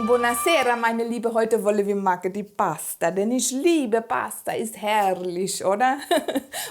und buonasera, meine Liebe. Heute wollen wir machen die Pasta, denn ich liebe Pasta, ist herrlich, oder?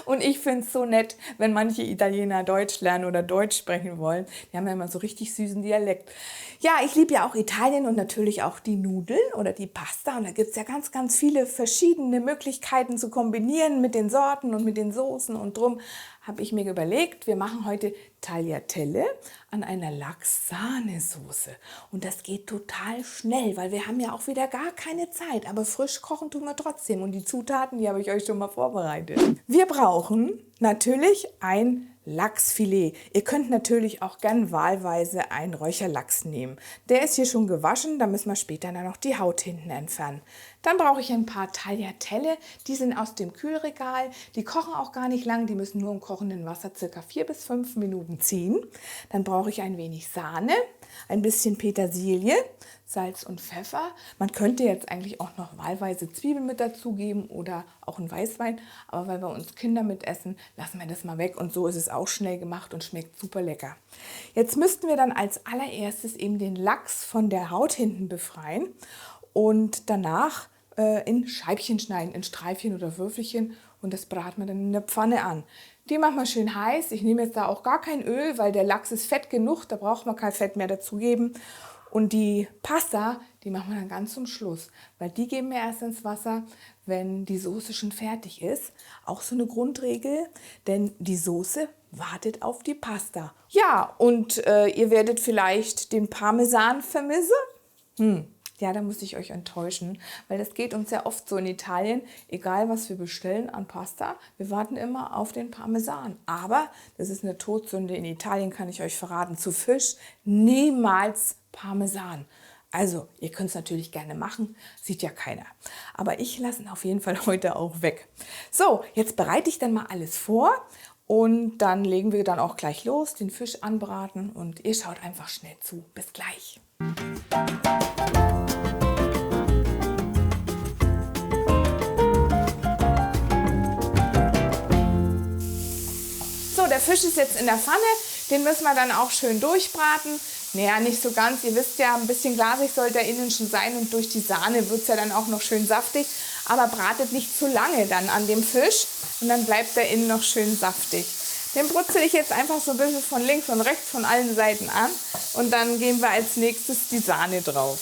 Und ich finde es so nett, wenn manche Italiener Deutsch lernen oder Deutsch sprechen wollen. Die haben ja immer so richtig süßen Dialekt. Ja, ich liebe ja auch Italien und natürlich auch die Nudeln oder die Pasta. Und da gibt es ja ganz, ganz viele verschiedene Möglichkeiten zu kombinieren mit den Sorten und mit den Soßen. Und drum habe ich mir überlegt, wir machen heute Tagliatelle an einer Lachs-Sahnesoße. Und das geht total schnell, weil wir haben ja auch wieder gar keine Zeit. Aber frisch kochen tun wir trotzdem. Und die Zutaten, die habe ich euch schon mal vorbereitet. Wir brauchen natürlich ein Lachsfilet. Ihr könnt natürlich auch gern wahlweise einen Räucherlachs nehmen. Der ist hier schon gewaschen, da müssen wir später dann noch die Haut hinten entfernen. Dann brauche ich ein paar Tagliatelle, die sind aus dem Kühlregal. Die kochen auch gar nicht lang, die müssen nur im kochenden Wasser ca. 4 bis 5 Minuten ziehen. Dann brauche ich ein wenig Sahne, ein bisschen Petersilie, Salz und Pfeffer. Man könnte jetzt eigentlich auch noch wahlweise Zwiebeln mit dazugeben oder auch einen Weißwein. Aber weil wir uns Kinder mitessen, lassen wir das mal weg. Und so ist es auch schnell gemacht und schmeckt super lecker. Jetzt müssten wir dann als allererstes eben den Lachs von der Haut hinten befreien und danach in Scheibchen schneiden, in Streifchen oder Würfelchen. Und das braten wir dann in der Pfanne an. Die machen wir schön heiß. Ich nehme jetzt da auch gar kein Öl, weil der Lachs ist fett genug. Da braucht man kein Fett mehr dazugeben. Und die Pasta, die machen wir dann ganz zum Schluss, weil die geben wir erst ins Wasser, wenn die Soße schon fertig ist. Auch so eine Grundregel, denn die Soße wartet auf die Pasta. Ja, und ihr werdet vielleicht den Parmesan vermissen. Ja, da muss ich euch enttäuschen, weil das geht uns ja oft so in Italien, egal was wir bestellen an Pasta, wir warten immer auf den Parmesan. Aber das ist eine Todsünde in Italien, kann ich euch verraten, zu Fisch niemals Parmesan. Also, ihr könnt es natürlich gerne machen, sieht ja keiner. Aber ich lasse ihn auf jeden Fall heute auch weg. So, jetzt bereite ich dann mal alles vor und dann legen wir dann auch gleich los, den Fisch anbraten und ihr schaut einfach schnell zu. Bis gleich. So, der Fisch ist jetzt in der Pfanne, den müssen wir dann auch schön durchbraten. Naja, nicht so ganz, ihr wisst ja, ein bisschen glasig sollte er innen schon sein und durch die Sahne wird es ja dann auch noch schön saftig. Aber bratet nicht zu lange dann an dem Fisch und dann bleibt er innen noch schön saftig. Den brutzel ich jetzt einfach so ein bisschen von links und rechts von allen Seiten an und dann geben wir als nächstes die Sahne drauf.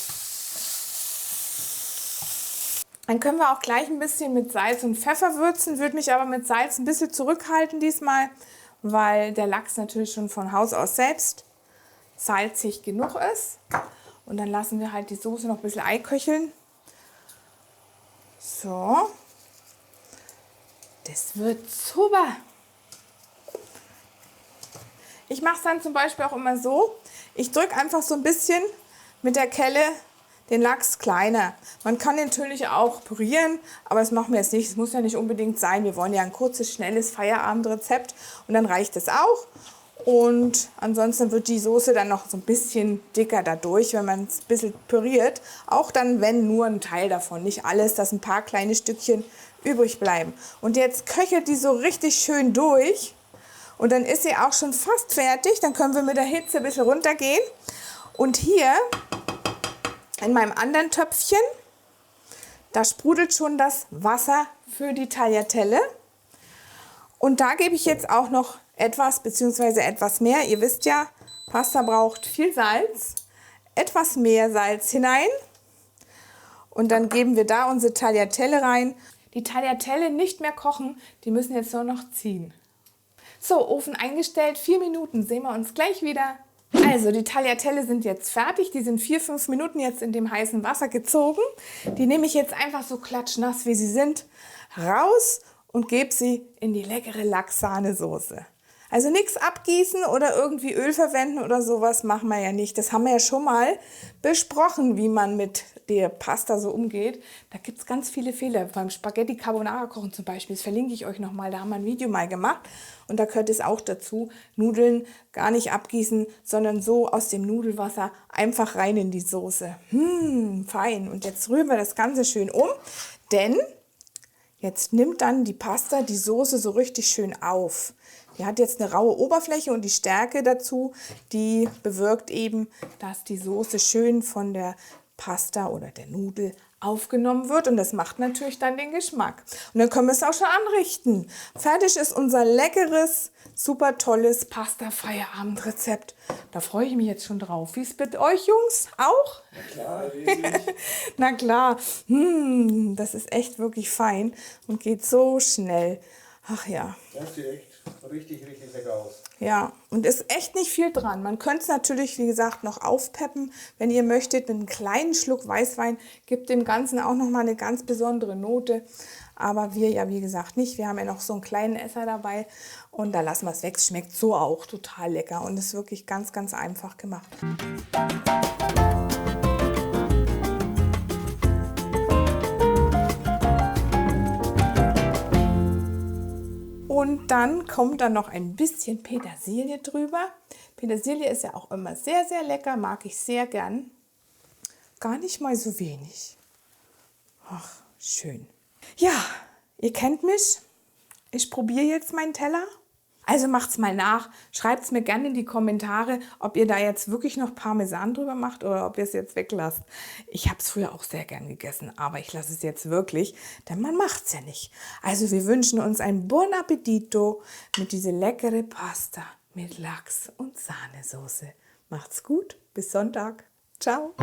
Dann können wir auch gleich ein bisschen mit Salz und Pfeffer würzen, würde mich aber mit Salz ein bisschen zurückhalten diesmal, weil der Lachs natürlich schon von Haus aus selbst salzig genug ist. Und dann lassen wir halt die Soße noch ein bisschen einköcheln. So, das wird super. Ich mache es dann zum Beispiel auch immer so, ich drücke einfach so ein bisschen mit der Kelle den Lachs kleiner. Man kann den natürlich auch pürieren, aber das machen wir jetzt nicht. Es muss ja nicht unbedingt sein. Wir wollen ja ein kurzes, schnelles Feierabendrezept und dann reicht es auch. Und ansonsten wird die Soße dann noch so ein bisschen dicker dadurch, wenn man es ein bisschen püriert. Auch dann, wenn nur ein Teil davon, nicht alles, dass ein paar kleine Stückchen übrig bleiben. Und jetzt köchelt die so richtig schön durch. Und dann ist sie auch schon fast fertig. Dann können wir mit der Hitze ein bisschen runtergehen. Und hier in meinem anderen Töpfchen, da sprudelt schon das Wasser für die Tagliatelle. Und da gebe ich jetzt auch noch etwas bzw. etwas mehr. Ihr wisst ja, Pasta braucht viel Salz, etwas mehr Salz hinein. Und dann geben wir da unsere Tagliatelle rein. Die Tagliatelle nicht mehr kochen, die müssen jetzt nur noch ziehen. So, Ofen eingestellt, 4 Minuten, sehen wir uns gleich wieder. Also, die Tagliatelle sind jetzt fertig, die sind 4-5 Minuten jetzt in dem heißen Wasser gezogen. Die nehme ich jetzt einfach so klatschnass, wie sie sind, raus und gebe sie in die leckere Lachs-Sahnesoße. Also nichts abgießen oder irgendwie Öl verwenden oder sowas machen wir ja nicht. Das haben wir ja schon mal besprochen, wie man mit der Pasta so umgeht. Da gibt es ganz viele Fehler. Beim Spaghetti Carbonara kochen zum Beispiel, das verlinke ich euch nochmal, da haben wir ein Video mal gemacht. Und da gehört es auch dazu, Nudeln gar nicht abgießen, sondern so aus dem Nudelwasser einfach rein in die Soße. Fein. Und jetzt rühren wir das Ganze schön um, denn jetzt nimmt dann die Pasta die Soße so richtig schön auf. Die hat jetzt eine raue Oberfläche und die Stärke dazu, die bewirkt eben, dass die Soße schön von der Pasta oder der Nudel aufgenommen wird und das macht natürlich dann den Geschmack. Und dann können wir es auch schon anrichten. Fertig ist unser leckeres, super tolles Pasta-Feierabendrezept. Da freue ich mich jetzt schon drauf. Wie ist es mit euch, Jungs? Auch? Na klar, Na klar, das ist echt wirklich fein und geht so schnell. Ach ja. das sieht echt richtig lecker aus. Ja, und ist echt nicht viel dran. Man könnte es natürlich, wie gesagt, noch aufpeppen, wenn ihr möchtet. Mit einem kleinen Schluck Weißwein gibt dem Ganzen auch nochmal eine ganz besondere Note. Aber wir ja, wie gesagt, nicht. Wir haben ja noch so einen kleinen Esser dabei und da lassen wir es weg. Es schmeckt so auch total lecker und ist wirklich ganz, ganz einfach gemacht. Und dann kommt da noch ein bisschen Petersilie drüber. Petersilie ist ja auch immer sehr, sehr lecker, mag ich sehr gern. Gar nicht mal so wenig. Ach, schön. Ja, ihr kennt mich. Ich probiere jetzt meinen Teller. Also macht's mal nach. Schreibt es mir gerne in die Kommentare, ob ihr da jetzt wirklich noch Parmesan drüber macht oder ob ihr es jetzt weglasst. Ich habe es früher auch sehr gern gegessen, aber ich lasse es jetzt wirklich, denn man macht es ja nicht. Also wir wünschen uns ein Buon Appetito mit dieser leckere Pasta mit Lachs und Sahnesoße. Macht's gut, bis Sonntag. Ciao.